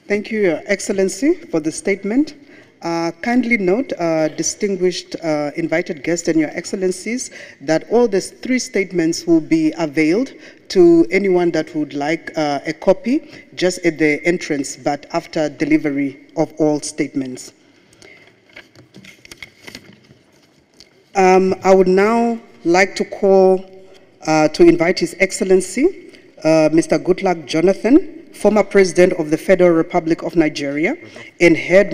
Thank you, Your Excellency, for the statement. Kindly note, distinguished invited guests and Your Excellencies, that all these 3 statements will be availed to anyone that would like a copy just at the entrance, but after delivery of all statements. I would now like to call to invite His Excellency, Mr. Goodluck Jonathan, former President of the Federal Republic of Nigeria and head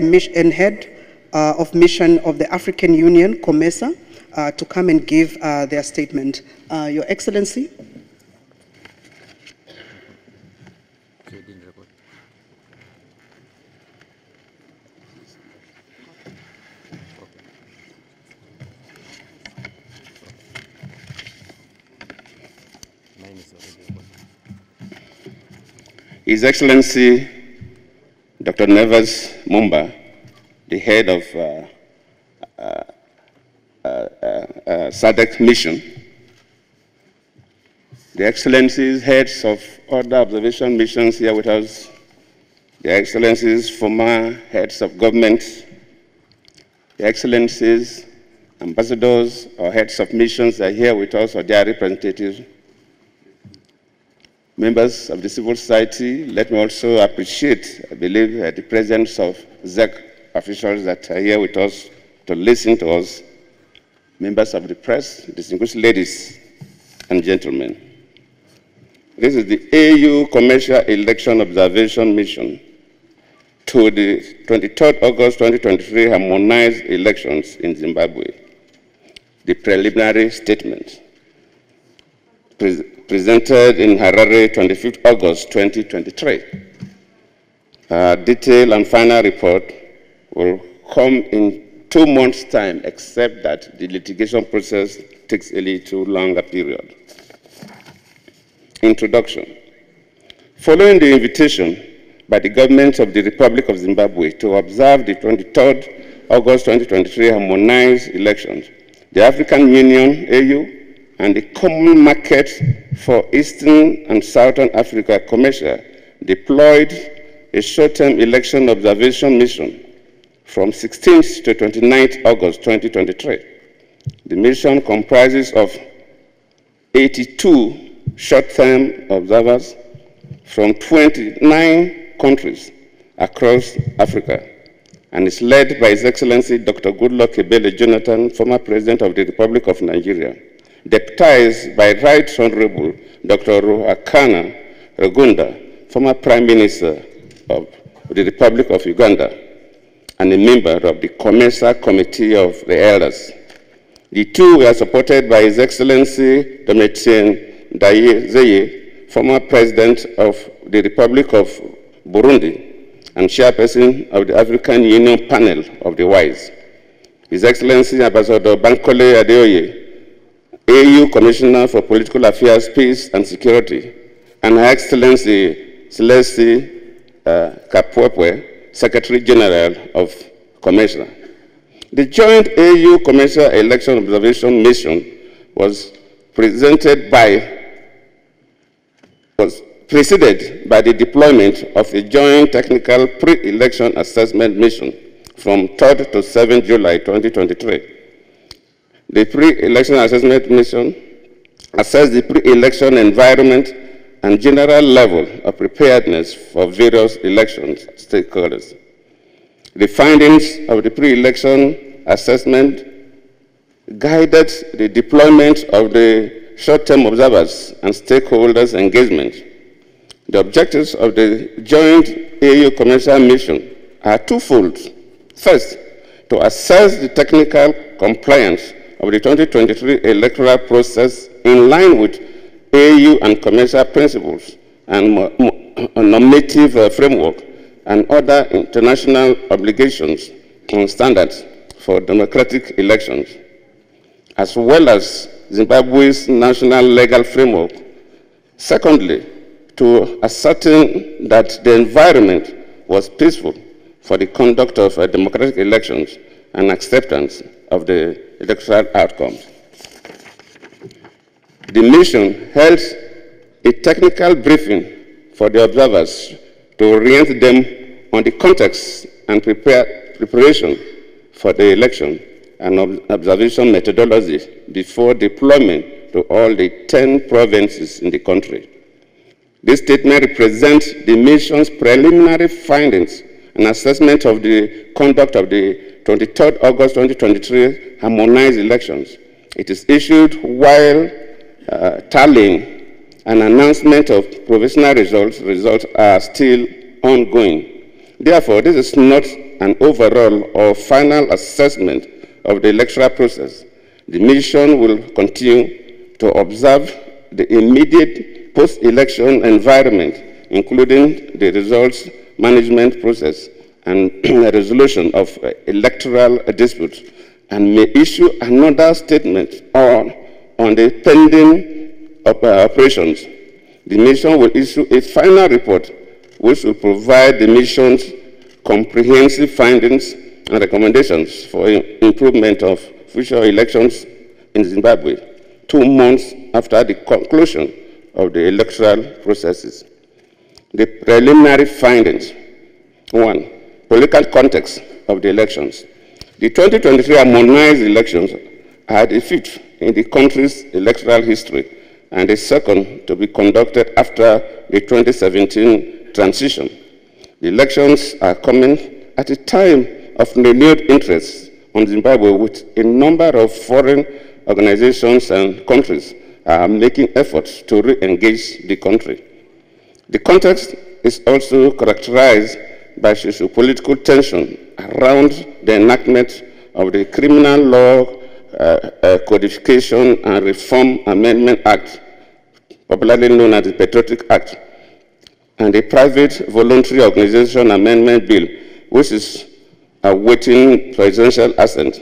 of mission of the African Union, COMESA, to come and give their statement. Your Excellency. His Excellency, Dr. Nevers Mumba, the head of ZEC mission, the Excellencies, heads of other observation missions here with us, the Excellencies, former heads of government, the Excellencies, ambassadors or heads of missions are here with us or their representatives, members of the civil society. Let me also appreciate, I believe, the presence of ZEC officials that are here with us to listen to us, members of the press, distinguished ladies and gentlemen. This is the AU Commercial Election Observation Mission to the 23rd August 2023 harmonized elections in Zimbabwe. The preliminary statement presented in Harare, 25th August 2023. Detailed and final report will come in 2 months' time, except that the litigation process takes a little longer period. Introduction. Following the invitation by the government of the Republic of Zimbabwe to observe the 23rd August 2023 harmonized elections, the African Union, AU, and the Common Market for Eastern and Southern Africa, COMESA, deployed a short-term election observation mission from 16th to 29th August 2023. The mission comprises of 82 short-term observers from 29 countries across Africa and is led by His Excellency Dr. Goodluck Jonathan, former President of the Republic of Nigeria, deputized by Right Honorable Dr. Ruhakana Rugunda, former Prime Minister of the Republic of Uganda, and a member of the COMESA Committee of the Elders. The 2 were supported by His Excellency Domitien Ndayizeye, former President of the Republic of Burundi and Chairperson of the African Union Panel of the Wise. His Excellency Ambassador Bankole Adeoye, AU Commissioner for Political Affairs, Peace and Security, and Her Excellency Celeste Kapwepwe, Secretary General of COMESA. The joint AU Commercial Election Observation Mission was preceded by the deployment of a joint technical pre-election assessment mission from 3rd to 7th July 2023. The pre-election assessment mission assessed the pre-election environment and general level of preparedness for various election stakeholders. The findings of the pre-election assessment guided the deployment of the short-term observers and stakeholders' engagement. The objectives of the joint AU commercial mission are twofold. First, to assess the technical compliance of the 2023 electoral process in line with AU and commercial principles and normative framework and other international obligations and standards for democratic elections, as well as Zimbabwe's national legal framework. Secondly, to ascertain that the environment was peaceful for the conduct of democratic elections and acceptance of the electoral outcomes. The mission held a technical briefing for the observers to orient them on the context and preparation for the election and observation methodology before deployment to all the 10 provinces in the country. This statement represents the mission's preliminary findings and assessment of the conduct of the 23rd August 2023 harmonized elections. It is issued while tallying an announcement of provisional results. Results are still ongoing. Therefore, this is not an overall or final assessment of the electoral process. The mission will continue to observe the immediate post-election environment, including the results management process and resolution of electoral disputes, and may issue another statement on the pending operations. The mission will issue a final report which will provide the mission's comprehensive findings and recommendations for improvement of future elections in Zimbabwe 2 months after the conclusion of the electoral processes. The preliminary findings. 1. Political context of the elections. The 2023 harmonized elections are the fifth in the country's electoral history and the second to be conducted after the 2017 transition. The elections are coming at a time of renewed interest on Zimbabwe, with a number of foreign organizations and countries making efforts to re-engage the country. The context is also characterized by socio-political tension around the enactment of the Criminal Law Codification and Reform Amendment Act, popularly known as the Patriotic Act, and the Private Voluntary Organization Amendment Bill, which is awaiting presidential assent.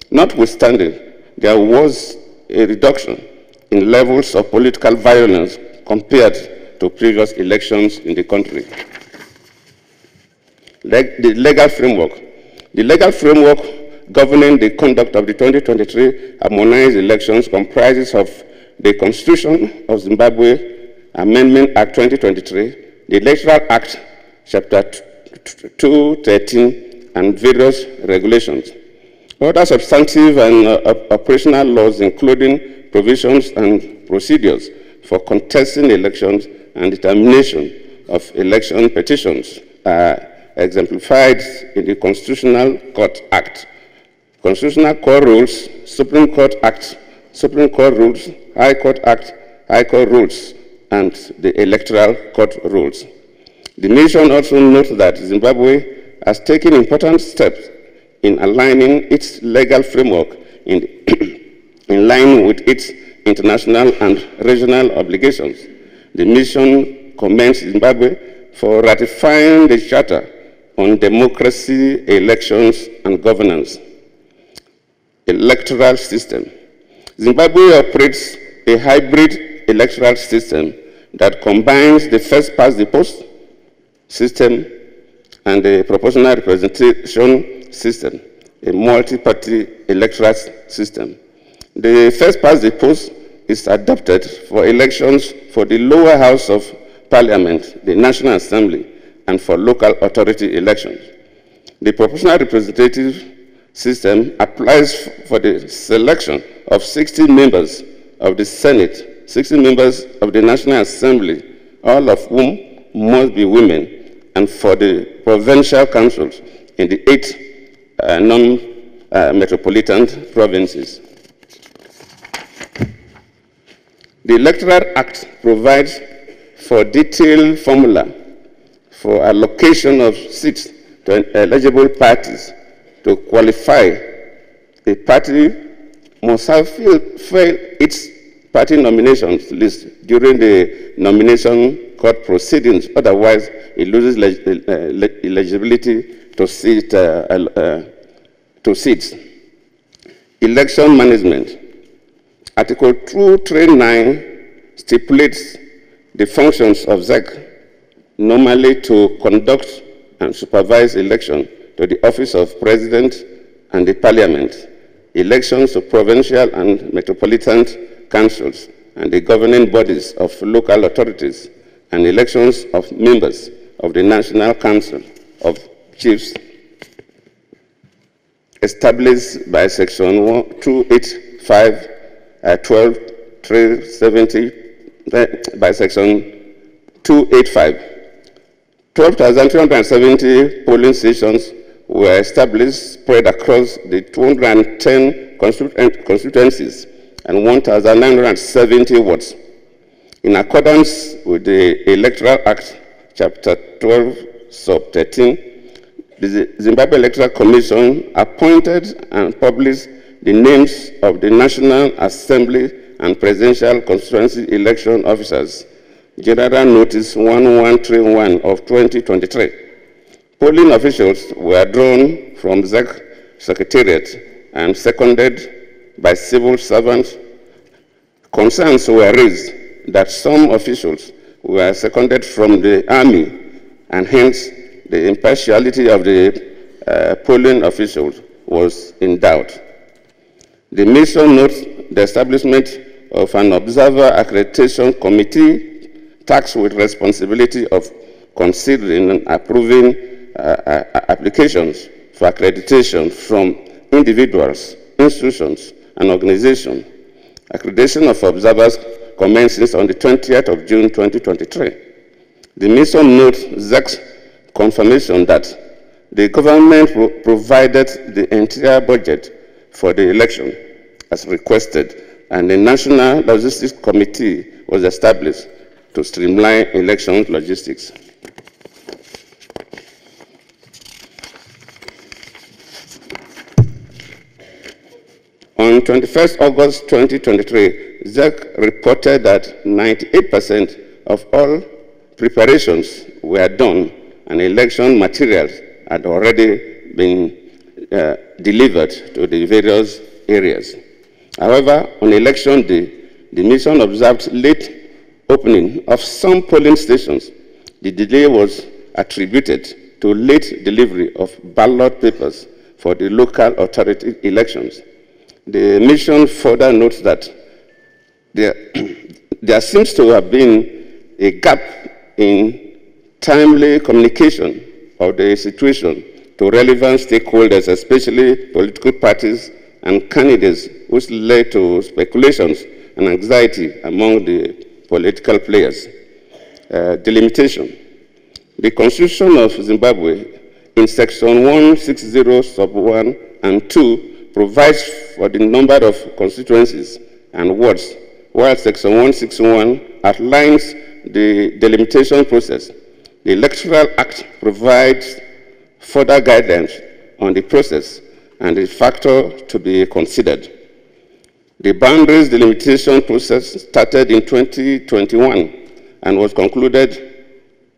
Notwithstanding, there was a reduction in levels of political violence compared to previous elections in the country. The legal framework. The legal framework governing the conduct of the 2023 harmonized elections comprises of the Constitution of Zimbabwe Amendment Act 2023, the Electoral Act, Chapter 213, and various regulations. Other substantive and operational laws, including provisions and procedures for contesting elections and determination of election petitions, are exemplified in the Constitutional Court Act, Constitutional Court Rules, Supreme Court Act, Supreme Court Rules, High Court Act, High Court Rules, and the Electoral Court Rules. The mission also notes that Zimbabwe has taken important steps in aligning its legal framework in line with its international and regional obligations. The mission commends Zimbabwe for ratifying the Charter on Democracy, Elections, and Governance. Electoral system. Zimbabwe operates a hybrid electoral system that combines the first-past-the-post system and the proportional representation system, a multi-party electoral system. The first-past-the-post is adopted for elections for the lower house of Parliament, the National Assembly, and for local authority elections. The proportional representative system applies for the selection of 60 members of the Senate, 60 members of the National Assembly, all of whom must be women, and for the provincial councils in the 8 non-metropolitan provinces. The Electoral Act provides for detailed formula for allocation of seats to eligible parties. To qualify, a party must have failed its party nominations list during the nomination court proceedings, otherwise it loses eligibility to seats. Election management. Article 239 stipulates the functions of ZEC, normally to conduct and supervise election to the office of President and the Parliament, elections to provincial and metropolitan councils, and the governing bodies of local authorities, and elections of members of the National Council. of chiefs established by Section 285, 12, 370, by Section 285. 12,370 polling stations were established spread across the 210 constituencies and 1,970 wards. In accordance with the Electoral Act, Chapter 12, Sub 13, the Zimbabwe Electoral Commission appointed and published the names of the National Assembly and Presidential Constituency Election Officers, General Notice 1131 of 2023. Polling officials were drawn from ZEC Secretariat and seconded by civil servants. Concerns were raised that some officials were seconded from the army, and hence the impartiality of the polling officials was in doubt. The mission notes the establishment of an observer accreditation committee tasked with responsibility of considering and approving applications for accreditation from individuals, institutions, and organizations. Accreditation of observers commences on the 20th of June 2023. The mission notes ZEC's confirmation that the government provided the entire budget for the election as requested, and the National Logistics Committee was established to streamline election logistics. On 21st August 2023, ZEC reported that 98% of all preparations were done and election materials had already been delivered to the various areas. However, on election day, the mission observed late opening of some polling stations. The delay was attributed to late delivery of ballot papers for the local authority elections. The mission further notes that there seems to have been a gap in timely communication of the situation to relevant stakeholders, especially political parties and candidates, which led to speculations and anxiety among the political players. Delimitation. The Constitution of Zimbabwe, in Section 160, Sub 1 and 2, provides for the number of constituencies and wards, while Section 161 outlines the delimitation process. The Electoral Act provides further guidance on the process and the factor to be considered. The boundaries delimitation process started in 2021 and was concluded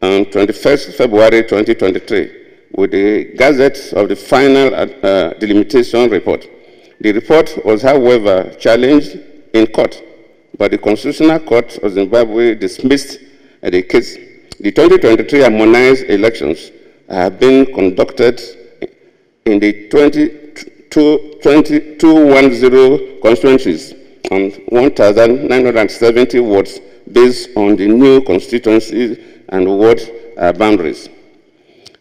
on 21st February 2023 with the Gazette of the final delimitation report. The report was, however, challenged in court, but the Constitutional Court of Zimbabwe dismissed the case. The 2023 harmonized elections have been conducted in the 210 constituencies on 1,970 wards based on the new constituencies and ward boundaries.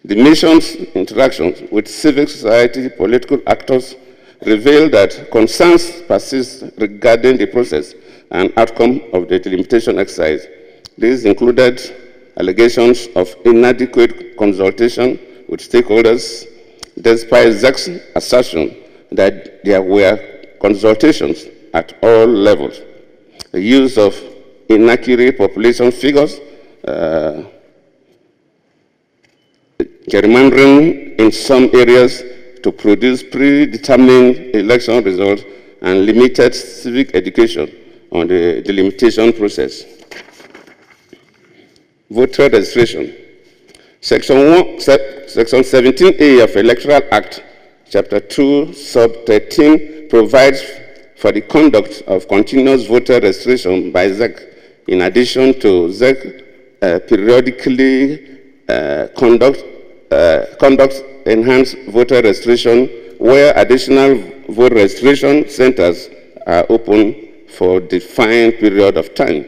The mission's interactions with civil society political actors revealed that concerns persist regarding the process and outcome of the delimitation exercise. These included allegations of inadequate consultation with stakeholders, despite ZEC's assertion that there were consultations at all levels. The use of inaccurate population figures, gerrymandering in some areas to produce predetermined election results, and limited civic education on the delimitation process. Voter registration. Section 17A of Electoral Act, Chapter 2, Sub 13, provides for the conduct of continuous voter registration by ZEC, in addition to ZEC periodically conduct enhanced voter registration where additional voter registration centers are open for a defined period of time.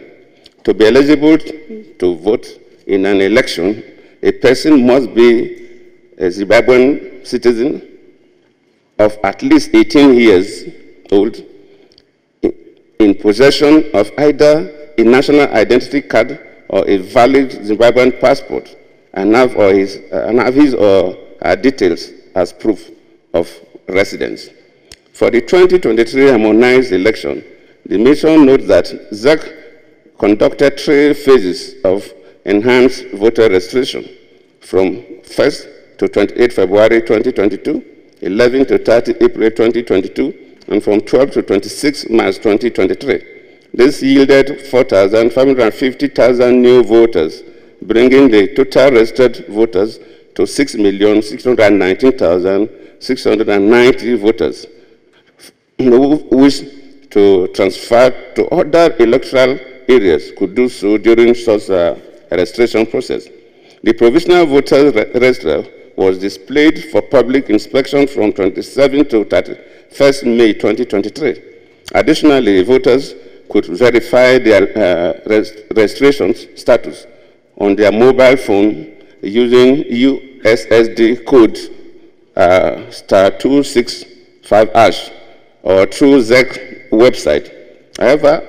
To be eligible to vote in an election, a person must be a Zimbabwean citizen of at least 18 years old in possession of either a national identity card or a valid Zimbabwean passport and have his or her details as proof of residence. For the 2023 harmonized election, the mission notes that ZEC conducted 3 phases of enhanced voter registration from 1st to 28 February 2022, 11 to 30 April 2022, and from 12 to 26 March 2023. This yielded 4,550,000 new voters, bringing the total registered voters to 6,619,690 voters, who wish to transfer to other electoral areas could do so during such a registration process. The provisional voter register was displayed for public inspection from 27 to 31st May 2023. Additionally, voters could verify their registration status on their mobile phone using USSD code *265# or through ZEC website. However,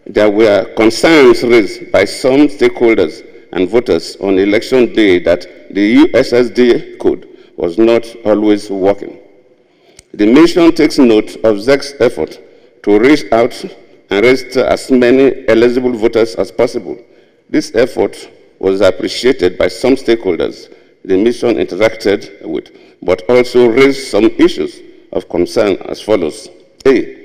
there were concerns raised by some stakeholders and voters on election day that the USSD code was not always working. The mission takes note of ZEC's effort to reach out and register as many eligible voters as possible. This effort was appreciated by some stakeholders the mission interacted with, but also raised some issues of concern as follows. A,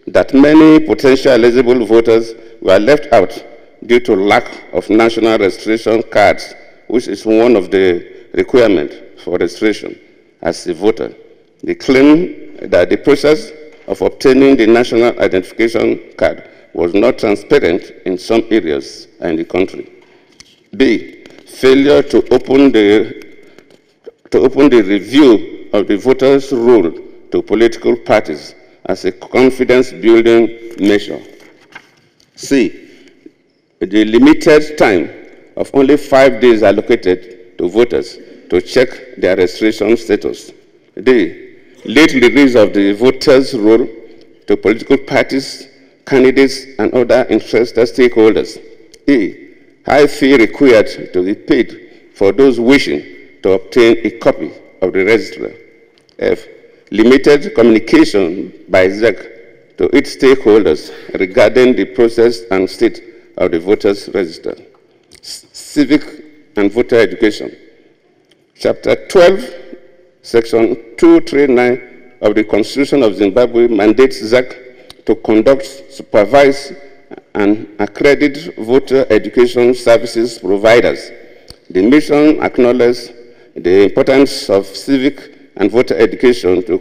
that many potential eligible voters were left out due to lack of national registration cards, which is one of the requirements for registration as a voter. They claim that the process of obtaining the national identification card was not transparent in some areas in the country. B, failure to open the review of the voters' roll to political parties as a confidence-building measure. C, the limited time of only 5 days allocated to voters to check their registration status. D, late release of the voters' roll to political parties, candidates, and other interested stakeholders. E, high fee required to be paid for those wishing to obtain a copy of the register. F, limited communication by ZEC to its stakeholders regarding the process and state of the voters' register. Civic and voter education. Chapter 12, Section 239 of the Constitution of Zimbabwe mandates ZEC to conduct, supervise, and accredit voter education services providers. The mission acknowledges the importance of civic and voter education to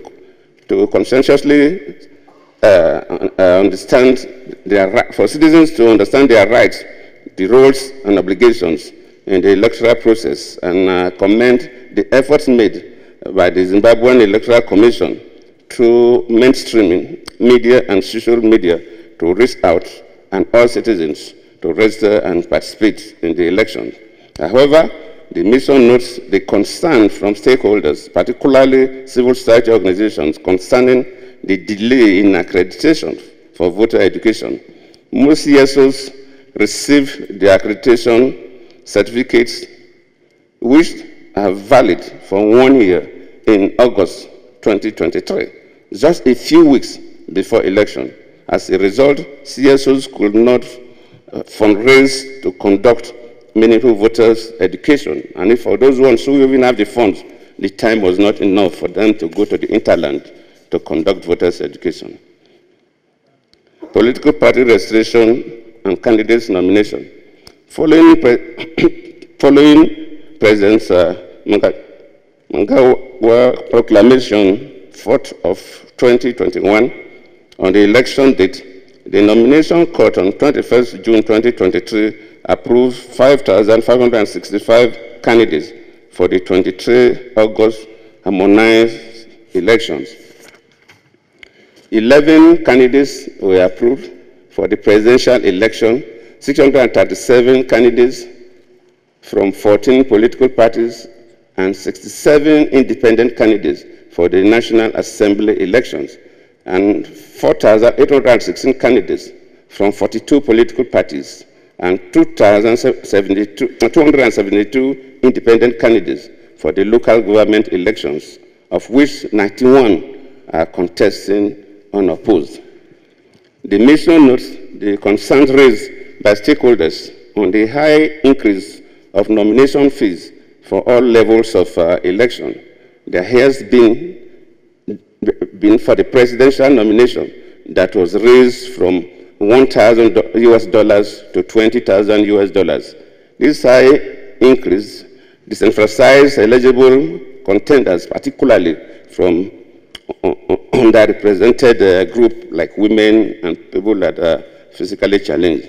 conscientiously understand for citizens to understand their rights, the roles and obligations in the electoral process, and commend the efforts made by the Zimbabwean Electoral Commission through mainstreaming media and social media to reach out and all citizens to register and participate in the election. However, the mission notes the concern from stakeholders, particularly civil society organizations, concerning the delay in accreditation for voter education. Most CSOs receive their accreditation certificates, which are valid for 1 year in August 2023, just a few weeks before election. As a result, CSOs could not fundraise to conduct meaningful voters' education. And if for those ones who even have the funds, the time was not enough for them to go to the interland to conduct voters' education. Political party registration and candidates nomination. Following President Mnangagwa proclamation 4th of 2021 on the election date, the nomination court on 21st June 2023 approved 5,565 candidates for the 23 August harmonized elections. 11 candidates were approved for the presidential election, 637 candidates from 14 political parties and 67 independent candidates for the National Assembly elections, and 4,816 candidates from 42 political parties, and 272 independent candidates for the local government elections, of which 91 are contesting unopposed. The mission notes the concerns raised by stakeholders on the high increase of nomination fees for all levels of election. There has been for the presidential nomination that was raised from $1,000 US to $20,000 US. This high increase disemphasized eligible contenders, particularly from underrepresented groups like women and people that are physically challenged.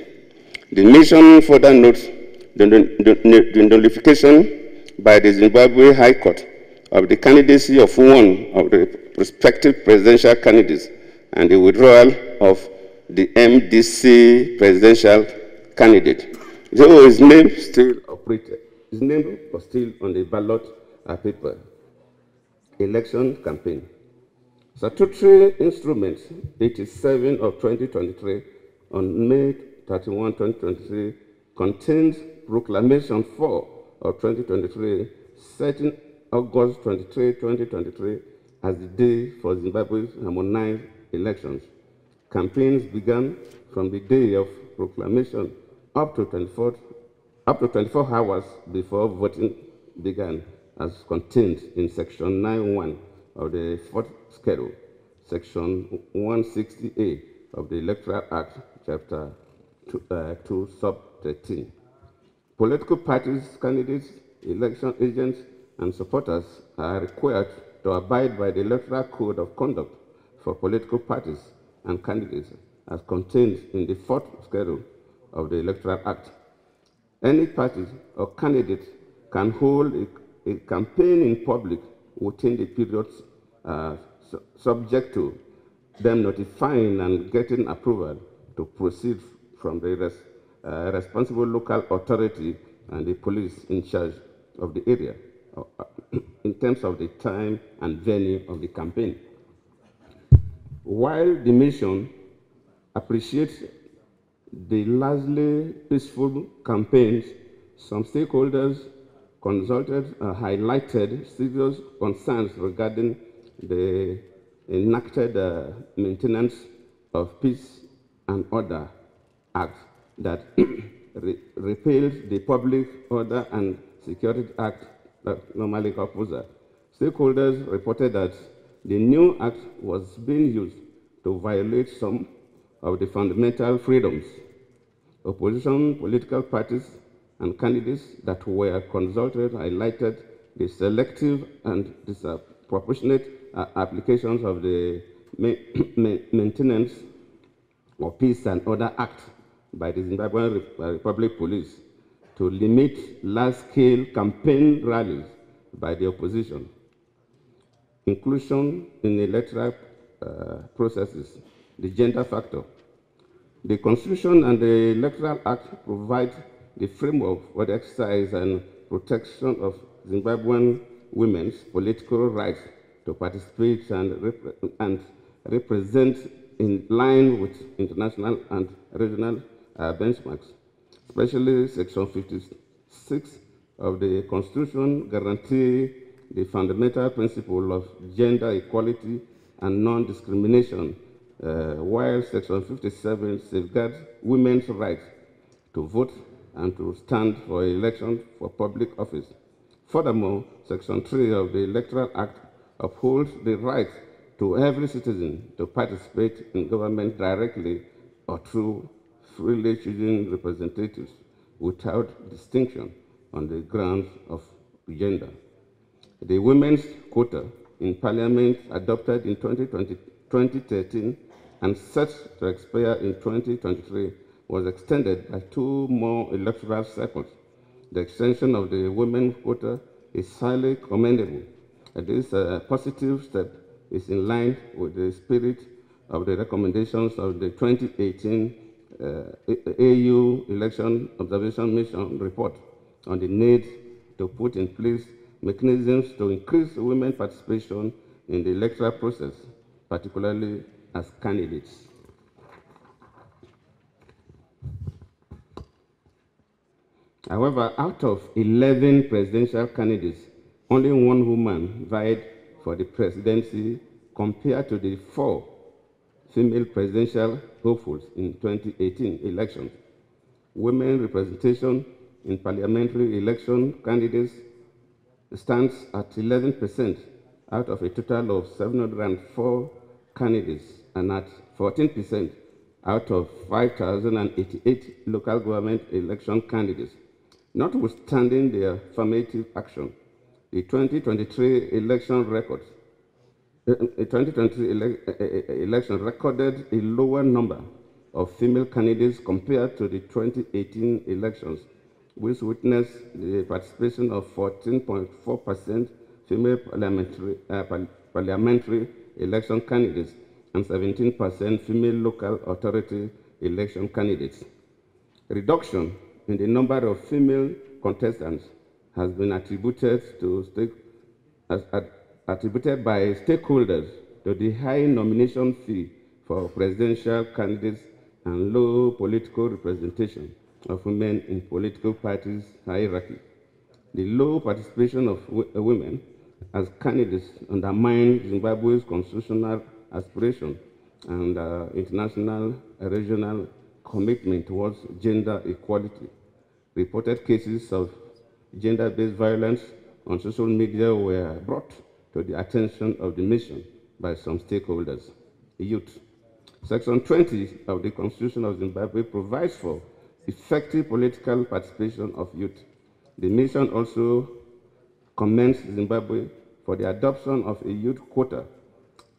The mission further notes the nullification by the Zimbabwe High Court of the candidacy of one of the prospective presidential candidates and the withdrawal of the MDC presidential candidate. Though his name still operated, his name was still on the ballot paper. Election campaign. Statutory Instrument 87 of 2023 on May 31, 2023 contains Proclamation 4 of 2023 setting August 23, 2023 as the day for Zimbabwe's harmonized elections. Campaigns began from the day of proclamation up to 24 hours before voting began, as contained in Section 9.1 of the 4th Schedule, Section 160A of the Electoral Act, Chapter 2, Sub 13. Political parties, candidates, election agents, and supporters are required to abide by the Electoral Code of Conduct for political parties and candidates as contained in the 4th Schedule of the Electoral Act. Any party or candidate can hold a campaign in public within the periods subject to them notifying and getting approval to proceed from the responsible local authority and the police in charge of the area in terms of the time and venue of the campaign. While the mission appreciates the largely peaceful campaigns, some stakeholders consulted highlighted serious concerns regarding the enacted Maintenance of Peace and Order Act that repealed the Public Order and Security Act that normally opposes. Stakeholders reported that the new act was being used to violate some of the fundamental freedoms. Opposition political parties and candidates that were consulted highlighted the selective and disproportionate applications of the Maintenance of Peace and Order Act by the Zimbabwean Republic Police to limit large-scale campaign rallies by the opposition. Inclusion in electoral processes, the gender factor. The Constitution and the Electoral Act provide the framework for the exercise and protection of Zimbabwean women's political rights to participate and represent in line with international and regional benchmarks. Especially Section 56 of the Constitution guarantees the fundamental principle of gender equality and non-discrimination, while Section 57 safeguards women's rights to vote and to stand for election for public office. Furthermore, Section 3 of the Electoral Act upholds the right to every citizen to participate in government directly or through freely choosing representatives without distinction on the grounds of gender. The women's quota in Parliament adopted in 2013 and set to expire in 2023 was extended by 2 more electoral cycles. The extension of the women's quota is highly commendable. This positive step is in line with the spirit of the recommendations of the 2018 AU Election Observation Mission report on the need to put in place mechanisms to increase women's participation in the electoral process, particularly as candidates. However, out of 11 presidential candidates, only one woman vied for the presidency compared to the 4 female presidential hopefuls in 2018 elections. Women representation in parliamentary election candidates stands at 11% out of a total of 704 candidates and at 14% out of 5,088 local government election candidates. Notwithstanding their affirmative action, the 2023 election records election recorded a lower number of female candidates compared to the 2018 elections, which witnessed the participation of 14.4% female parliamentary election candidates and 17% female local authority election candidates. Reduction in the number of female contestants has been attributed by stakeholders to the high nomination fee for presidential candidates and low political representation of women in political parties' hierarchy. The low participation of women as candidates undermines Zimbabwe's constitutional aspiration and international regional commitment towards gender equality. Reported cases of gender-based violence on social media were brought to the attention of the mission by some stakeholders. Youth. Section 20 of the Constitution of Zimbabwe provides for effective political participation of youth. The mission also commends Zimbabwe for the adoption of a youth quota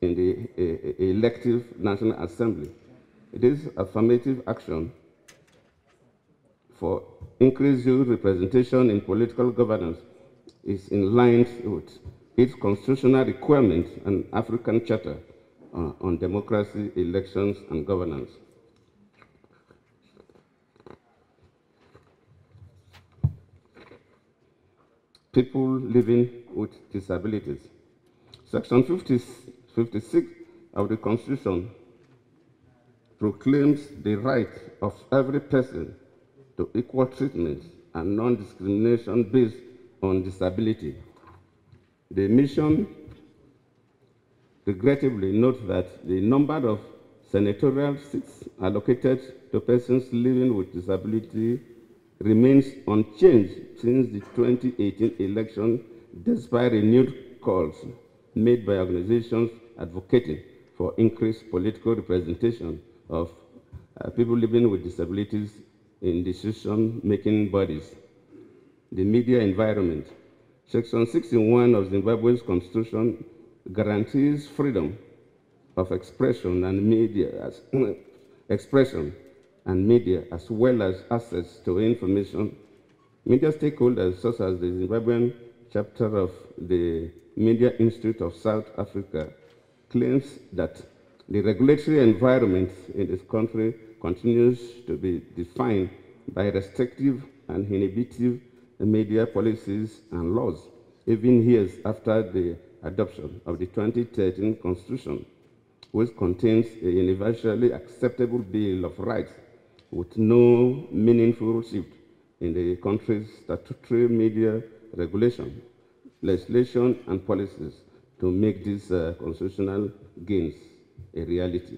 in the elective National Assembly. This affirmative action for increased youth representation in political governance is in line with its constitutional requirement and African Charter on democracy, elections, and governance. People living with disabilities. Section 56 of the Constitution proclaims the right of every person to equal treatment and non-discrimination based on disability. The mission regrettably notes that the number of senatorial seats allocated to persons living with disability remains unchanged since the 2018 election, despite renewed calls made by organizations advocating for increased political representation of people living with disabilities in decision-making bodies. The media environment. Section 61 of Zimbabwe's Constitution guarantees freedom of expression and media as well as access to information. Media stakeholders such as the Zimbabwean chapter of the Media Institute of South Africa claims that the regulatory environment in this country continues to be defined by restrictive and inhibitive media policies and laws, even years after the adoption of the 2013 Constitution, which contains a universally acceptable Bill of Rights with no meaningful shift in the country's statutory media regulation, legislation, and policies to make these constitutional gains a reality.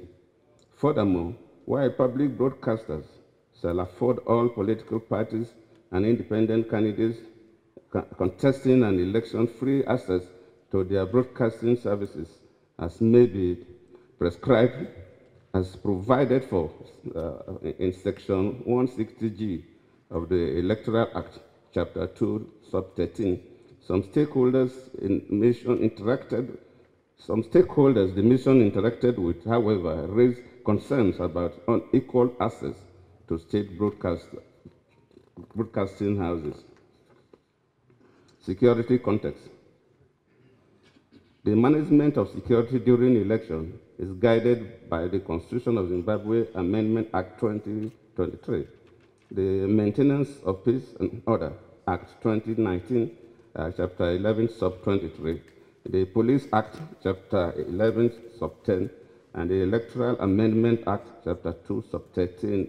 Furthermore, while public broadcasters shall afford all political parties and independent candidates contesting an election free access to their broadcasting services as may be prescribed as provided for in Section 160G of the Electoral Act, Chapter 2, Sub 13. The mission interacted with, however, raised concerns about unequal access to state broadcasting houses. Security context. The management of security during election is guided by the Constitution of Zimbabwe Amendment Act 2023, the Maintenance of Peace and Order Act 2019, Chapter 11, Sub 23, the Police Act, Chapter 11, Sub 10, and the Electoral Amendment Act, Chapter 2, Sub 13,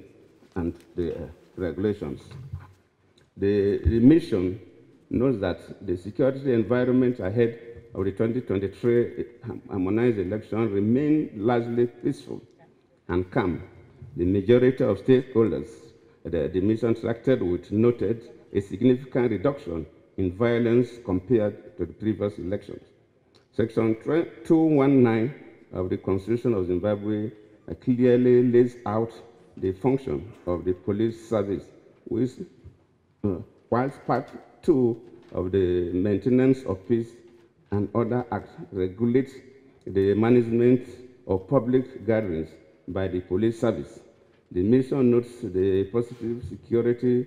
and the regulations. The mission notes that the security environment ahead of the 2023 harmonized election remained largely peaceful and calm. The majority of stakeholders the mission interacted with noted a significant reduction in violence compared to the previous elections. Section 219 of the Constitution of Zimbabwe clearly lays out the function of the police service, whilst Part 2 of the Maintenance of Peace and Order Act regulates the management of public gatherings by the police service. The mission notes the positive security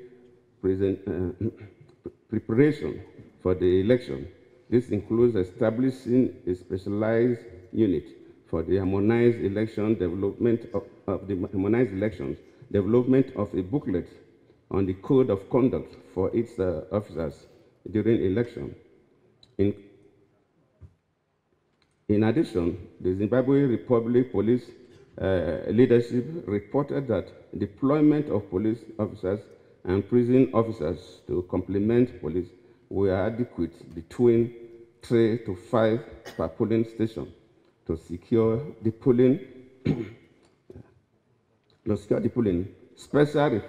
preparation for the election. This includes establishing a specialized unit for the harmonized election development of the harmonized elections, development of a booklet on the code of conduct for its officers during election. In addition, the Zimbabwe Republic Police leadership reported that deployment of police officers and prison officers to complement police were adequate between 3 to 5 per polling station to secure the polling. Special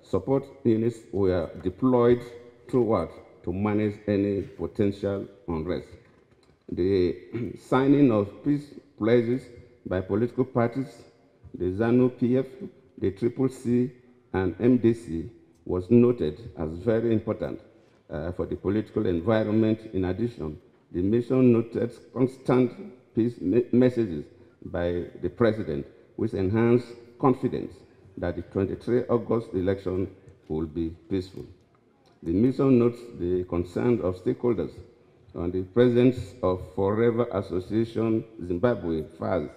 support units were deployed throughout to manage any potential unrest. The signing of peace pledges by political parties, the ZANU-PF, the CCC, and MDC was noted as very important for the political environment. In addition, the mission noted constant peace messages by the president, which enhanced confidence that the 23 August election will be peaceful. The mission notes the concern of stakeholders on the presence of Forever Association Zimbabwe, FAZ.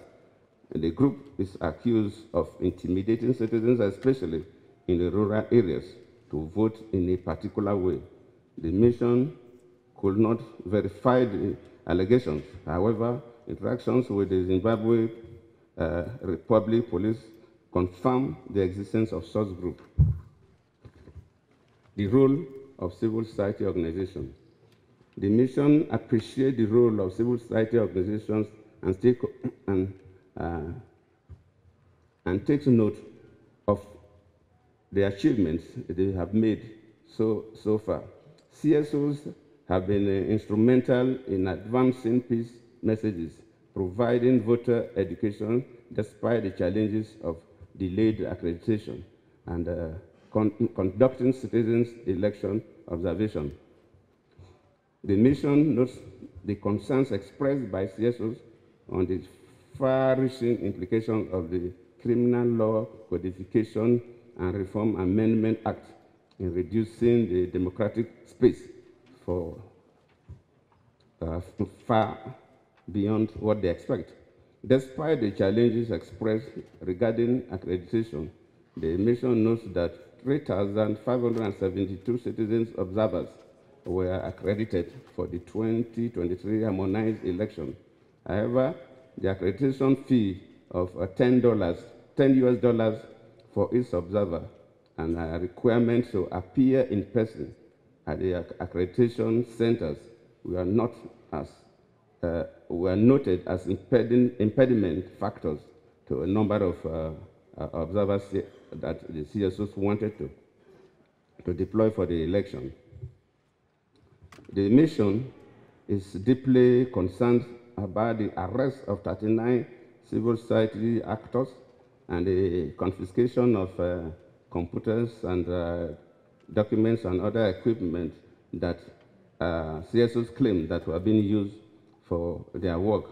The group is accused of intimidating citizens, especially in the rural areas, to vote in a particular way. The mission could not verify the allegations. However, interactions with the Zimbabwe Republic Police confirmed the existence of such group. The role of civil society organizations. The mission appreciates the role of civil society organizations and takes note of the achievements they have made so far. CSOs have been instrumental in advancing peace messages, providing voter education despite the challenges of delayed accreditation, and conducting citizens' election observation. The mission notes the concerns expressed by CSOs on the far-reaching implications of the Criminal Law Codification and Reform Amendment Act in reducing the democratic space for far beyond what they expect. Despite the challenges expressed regarding accreditation, the mission notes that 3,572 citizens observers were accredited for the 2023 harmonized election. However, the accreditation fee of $10 US for each observer and a requirement to appear in person at the accreditation centers were noted as impediment factors to a number of observers that the CSOs wanted to deploy for the election. The mission is deeply concerned about the arrest of 39 civil society actors and the confiscation of computers and documents and other equipment that CSOs claim that were being used for their work.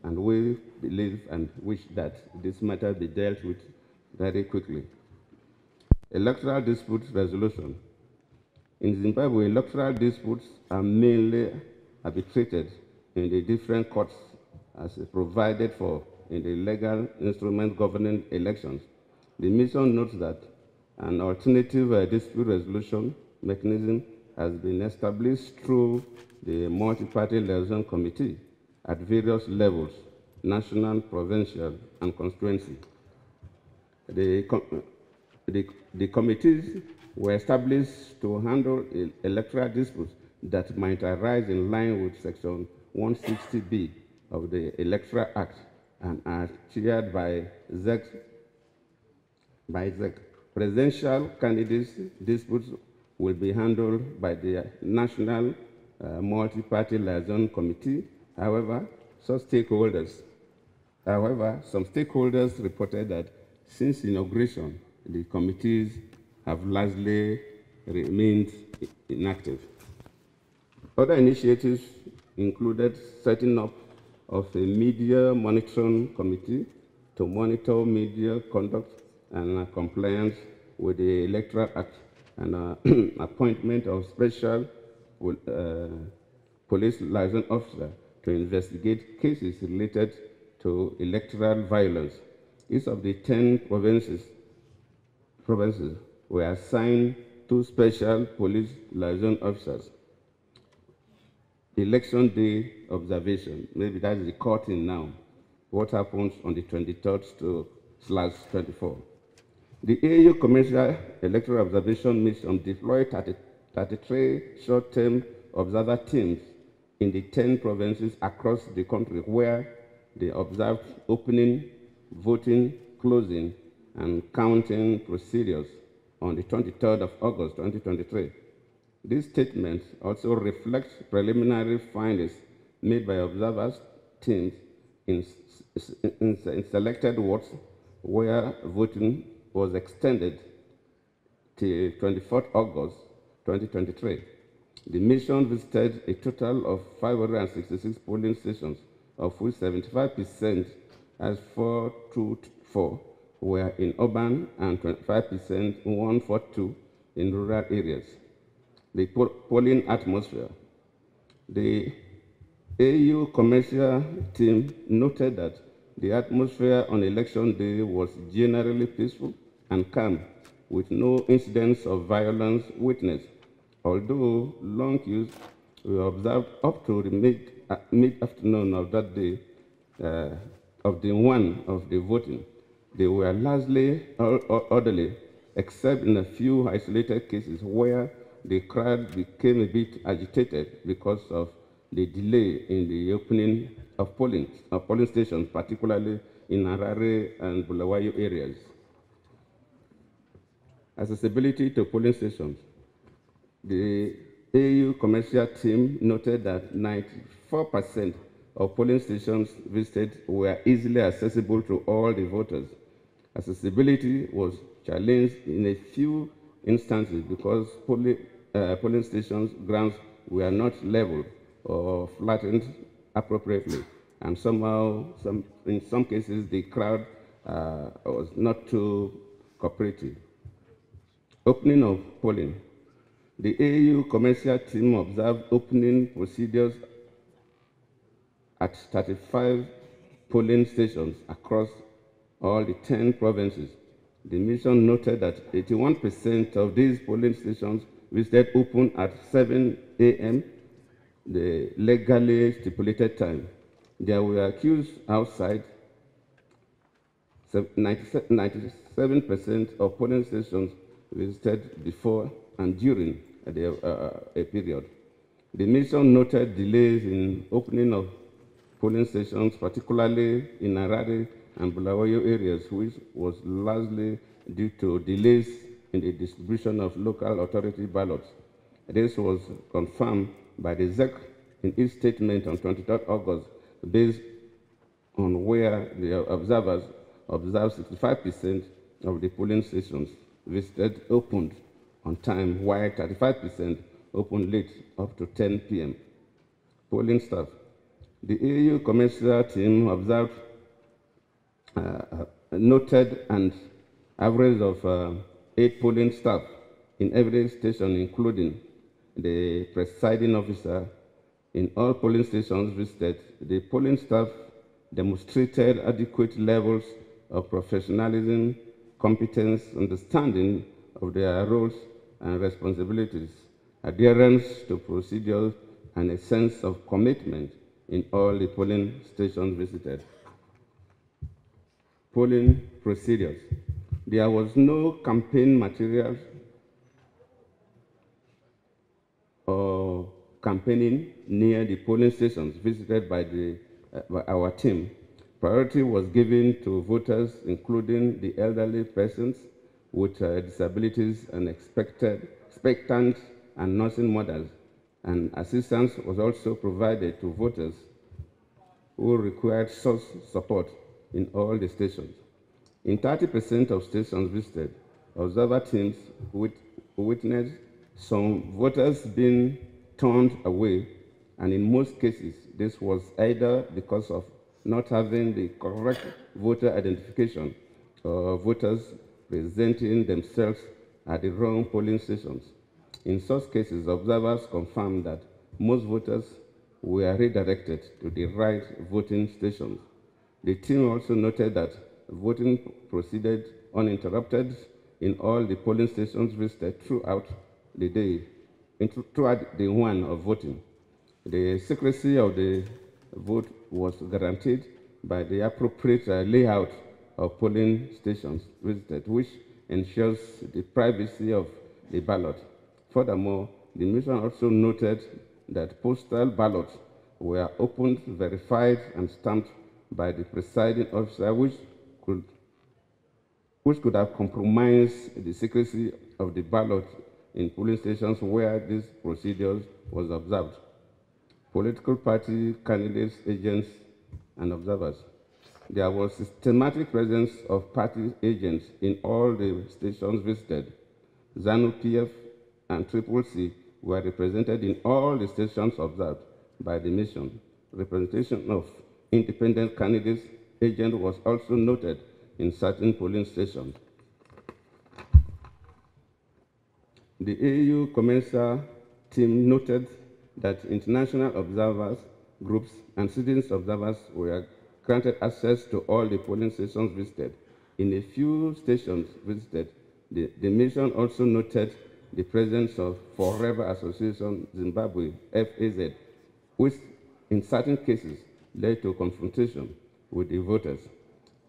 And we believe and wish that this matter be dealt with very quickly. Electoral dispute resolution. In Zimbabwe, electoral disputes are mainly arbitrated in the different courts as provided for in the legal instrument governing elections. The mission notes that an alternative dispute resolution mechanism has been established through the multi-party liaison committee at various levels, national, provincial, and constituency. The committees were established to handle electoral disputes that might arise in line with Section 160B of the Electoral Act and are chaired by ZEC. Presidential candidates disputes will be handled by the National Multi-Party Liaison Committee. However, some stakeholders reported that since inauguration, the committees have largely remained inactive. Other initiatives included setting up of a media monitoring committee to monitor media conduct and compliance with the Electoral Act, and appointment of special police liaison officer to investigate cases related to electoral violence. Each of the 10 provinces were assigned 2 special police liaison officers. Election day observation, maybe that's the curtain now. What happens on the 23rd to /24? The AU Commercial Electoral Observation Mission deployed 33 short-term observer teams in the 10 provinces across the country where they observed opening, voting, closing, and counting procedures on the 23rd of August 2023. This statement also reflects preliminary findings made by observers teams in selected wards where voting was extended till 24th August 2023. The mission visited a total of 566 polling stations, of which 75%, as 424, were in urban and 25%, 142, in rural areas. The polling atmosphere. The AU commercial team noted that the atmosphere on election day was generally peaceful and calm, with no incidents of violence witnessed, although long queues were observed up to the mid-afternoon of that day, of the one of the voting. They were largely orderly, except in a few isolated cases where the crowd became a bit agitated because of the delay in the opening of polling stations, particularly in Harare and Bulawayo areas. Accessibility to polling stations. The AU commercial team noted that 94% of polling stations visited were easily accessible to all the voters. Accessibility was challenged in a few instances because polling stations grounds were not leveled or flattened appropriately, and somehow, in some cases, the crowd was not too cooperative. Opening of polling. The AU commercial team observed opening procedures at 35 polling stations across all the 10 provinces. The mission noted that 81% of these polling stations visited open at 7 a.m., the legally stipulated time. There were queues outside. 97% of polling stations visited before and during a period. The mission noted delays in opening of polling stations, particularly in Harare and Bulawayo areas, which was largely due to delays in the distribution of local authority ballots. This was confirmed by the ZEC in its statement on 23rd August, based on where the observers observed 65% of the polling stations visited opened on time, while 35% opened late, up to 10 p.m. Polling staff. The AU commercial team observed, noted an average of 8 polling staff in every station, including the presiding officer. In all polling stations visited, the polling staff demonstrated adequate levels of professionalism, competence, understanding of their roles and responsibilities, adherence to procedures, and a sense of commitment in all the polling stations visited. Polling procedures. There was no campaign materials or campaigning near the polling stations visited by our team. Priority was given to voters, including the elderly persons with disabilities and expectant and nursing mothers, and assistance was also provided to voters who required source support in all the stations. In 30% of stations visited, observer teams witnessed some voters being turned away, and in most cases, this was either because of not having the correct voter identification or voters presenting themselves at the wrong polling stations. In such cases, observers confirmed that most voters were redirected to the right voting stations. The team also noted that voting proceeded uninterrupted in all the polling stations visited throughout the day, throughout the one of voting. The secrecy of the vote was guaranteed by the appropriate layout of polling stations visited, which ensures the privacy of the ballot. Furthermore, the mission also noted that postal ballots were opened, verified, and stamped by the presiding officer, which could have compromised the secrecy of the ballot in polling stations where this procedure was observed. Political party candidates, agents, and observers. There was systematic presence of party agents in all the stations visited. ZANU, PF, and CCC were represented in all the stations observed by the mission. Representation of independent candidates, agents was also noted in certain polling stations. The AU COMENSA team noted that international observers, groups, and citizens observers were granted access to all the polling stations visited. In a few stations visited, the mission also noted the presence of Forever Association Zimbabwe, FAZ, which in certain cases led to confrontation with the voters.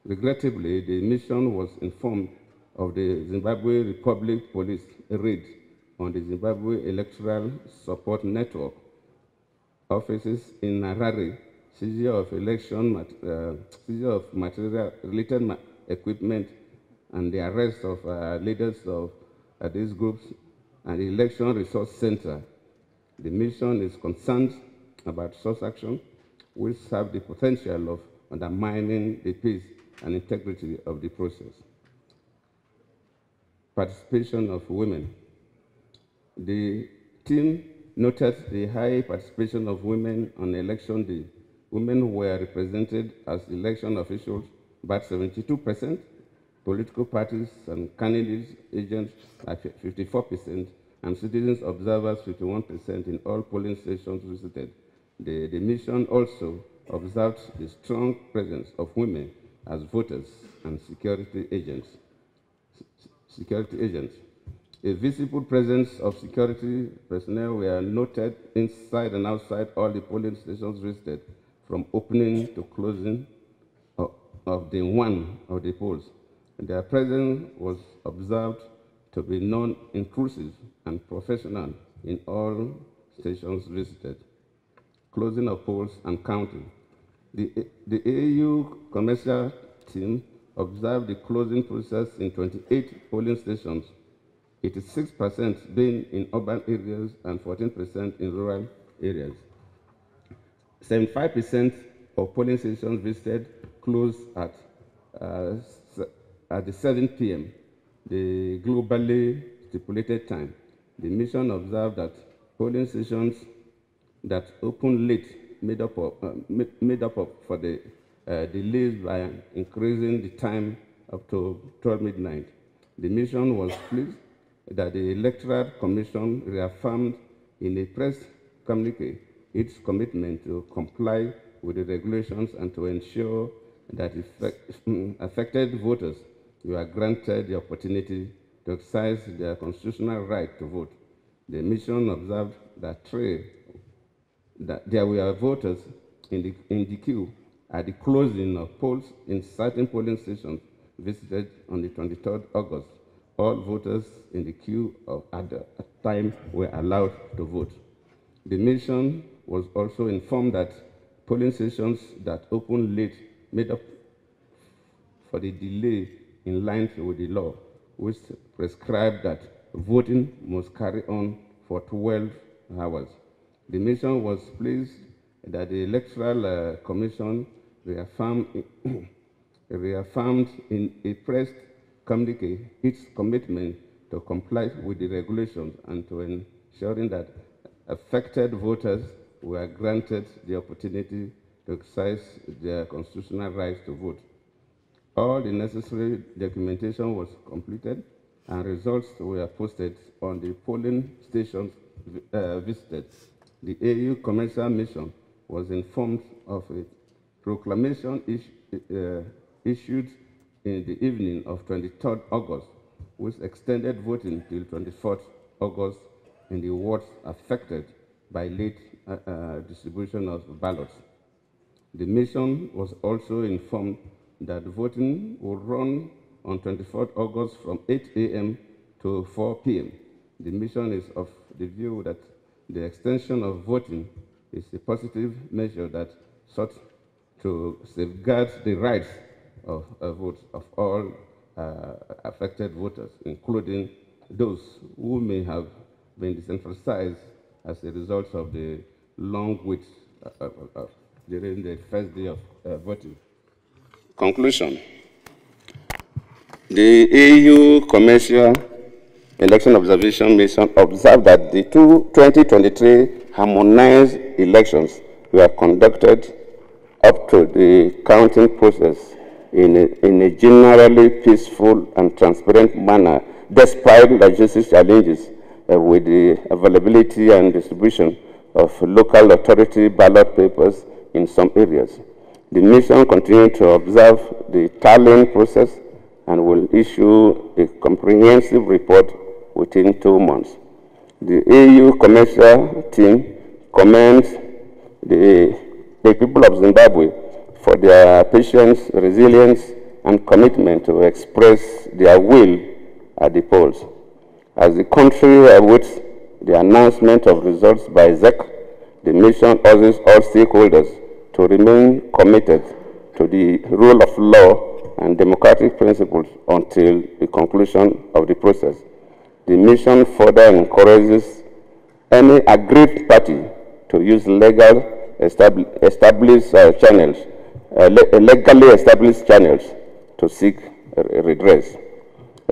Regrettably, the mission was informed of the Zimbabwe Republic Police raid on the Zimbabwe Electoral Support Network offices in Harare, seizure of seizure of material-related equipment, and the arrest of leaders of these groups and the Election Resource Center. The mission is concerned about such action, which have the potential of undermining the peace and integrity of the process. Participation of women. The team noted the high participation of women on election day. Women were represented as election officials by 72%, political parties and candidates agents at 54%, and citizens observers 51% in all polling stations visited. The mission also observed the strong presence of women as voters and security agents. A visible presence of security personnel were noted inside and outside all the polling stations visited, from opening to closing of the one of the polls. Their presence was observed to be non-intrusive and professional in all stations visited. Closing of polls and counting. The AU commercial team observed the closing process in 28 polling stations, 86% being in urban areas and 14% in rural areas. 75% of polling stations visited closed at the 7 p.m., the globally stipulated time. The mission observed that polling stations that opened late made up for the delays by increasing the time up to 12 midnight. The mission was pleased that the Electoral Commission reaffirmed in a press communique its commitment to comply with the regulations and to ensure that affected voters were granted the opportunity to exercise their constitutional right to vote. The mission observed that there were voters in the queue at the closing of polls in certain polling stations visited on the 23rd August. All voters in the queue at the time were allowed to vote. The mission was also informed that polling stations that opened late made up for the delay in line with the law, which prescribed that voting must carry on for 12 hours. The mission was pleased that the Electoral Commission reaffirmed in a press communique its commitment to comply with the regulations and to ensuring that affected voters were granted the opportunity to exercise their constitutional rights to vote. All the necessary documentation was completed and results were posted on the polling stations visited. The AU Commercial Mission was informed of a proclamation issued in the evening of 23rd August, which extended voting till 24th August in the wards affected by late distribution of ballots. The mission was also informed that voting will run on 24th August from 8 a.m. to 4 p.m. The mission is of the view that the extension of voting is a positive measure that sought to safeguard the rights of votes of all affected voters, including those who may have been disenfranchised as a result of the long wait during the first day of voting. Conclusion. The AU Commercial Election Observation Mission observed that the 2023 harmonized elections were conducted up to the counting process in a generally peaceful and transparent manner, despite logistics challenges with the availability and distribution of local authority ballot papers in some areas. The mission continued to observe the tallying process and will issue a comprehensive report within 2 months. The AU commercial team commends the people of Zimbabwe for their patience, resilience, and commitment to express their will at the polls. As the country awaits the announcement of results by ZEC, the mission urges all stakeholders to remain committed to the rule of law and democratic principles until the conclusion of the process. The mission further encourages any aggrieved party to use legally established channels to seek redress.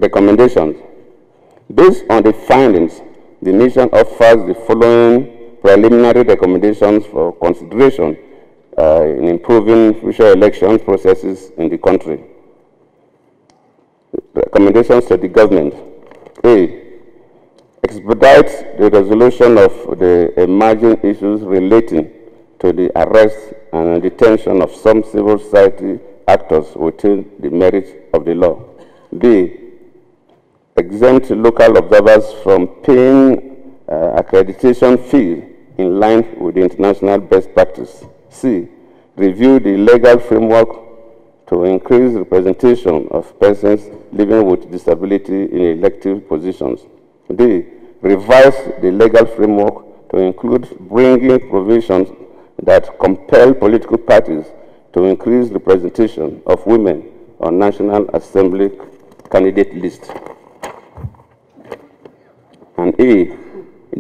Recommendations. Based on the findings, the mission offers the following preliminary recommendations for consideration in improving future election processes in the country. Recommendations to the government. A. Expedite the resolution of the emerging issues relating to the arrest and detention of some civil society actors within the merits of the law. B. Exempt local observers from paying accreditation fee in line with the international best practice. C. Review the legal framework to increase representation of persons living with disability in elective positions. D. Revise the legal framework to include bringing provisions that compel political parties to increase representation of women on National Assembly candidate list. And E.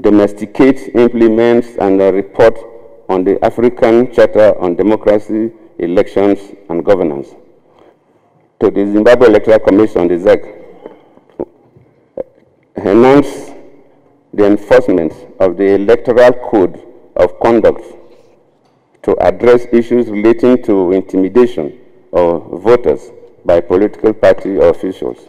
Domesticate, implement, and report on the African Charter on Democracy, Elections, and Governance. To the Zimbabwe Electoral Commission, the ZEC, enhance the enforcement of the Electoral Code of Conduct to address issues relating to intimidation of voters by political party officials.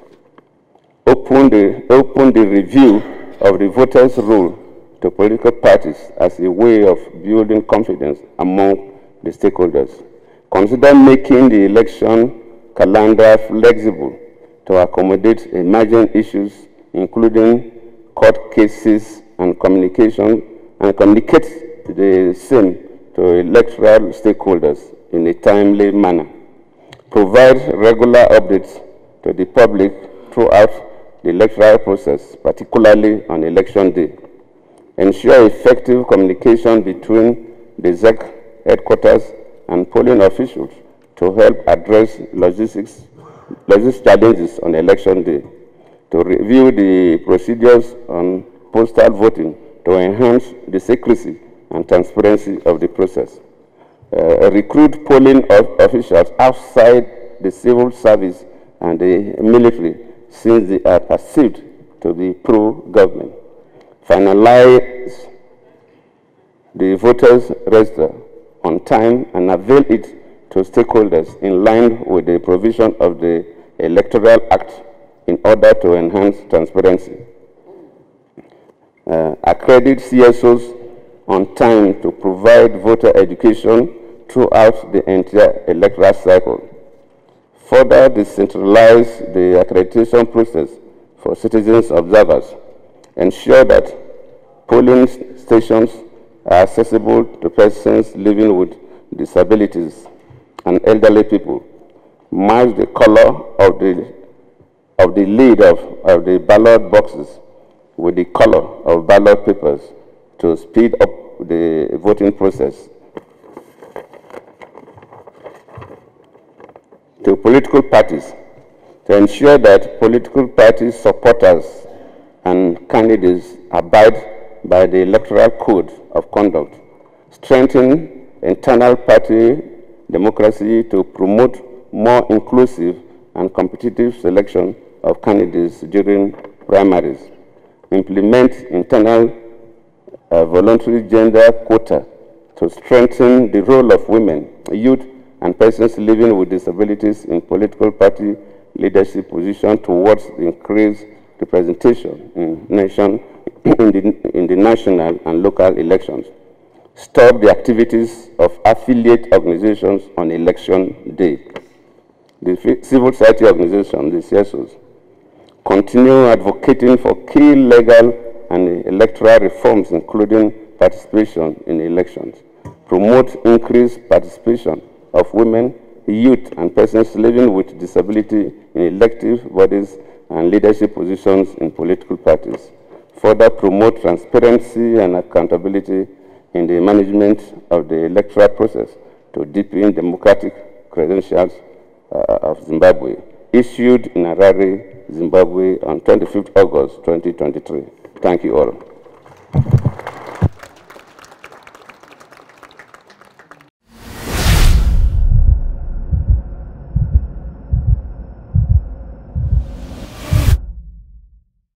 Open the review of the voters' rule to political parties as a way of building confidence among the stakeholders. Consider making the election calendar flexible to accommodate emerging issues, including court cases and communicate the same to electoral stakeholders in a timely manner. Provide regular updates to the public throughout the electoral process, particularly on election day. Ensure effective communication between the ZEC headquarters and polling officials to help address logistics challenges on election day. To review the procedures on postal voting to enhance the secrecy and transparency of the process. Recruit polling officials outside the civil service and the military, since they are perceived to be pro-government. Finalize the voters' register on time and avail it to stakeholders in line with the provision of the Electoral Act in order to enhance transparency. Accredit CSOs on time to provide voter education throughout the entire electoral cycle. Further decentralize the accreditation process for citizens observers. Ensure that polling stations are accessible to persons living with disabilities and elderly people. Match the color of the lid of the ballot boxes with the color of ballot papers to speed up the voting process. To political parties, to ensure that political party supporters and candidates abide by the Electoral Code of Conduct. Strengthen internal party democracy to promote more inclusive and competitive selection of candidates during primaries. Implement internal voluntary gender quota to strengthen the role of women, youth, and persons living with disabilities in political party leadership positions towards increased representation in the national and local elections. Stop the activities of affiliate organizations on election day. The civil society organizations, the CSOs, continue advocating for key legal and electoral reforms, including participation in elections. Promote increased participation of women, youth, and persons living with disability in elective bodies and leadership positions in political parties. Further promote transparency and accountability in the management of the electoral process to deepen democratic credentials of Zimbabwe. Issued in Harare, Zimbabwe on 25th August 2023. Thank you all.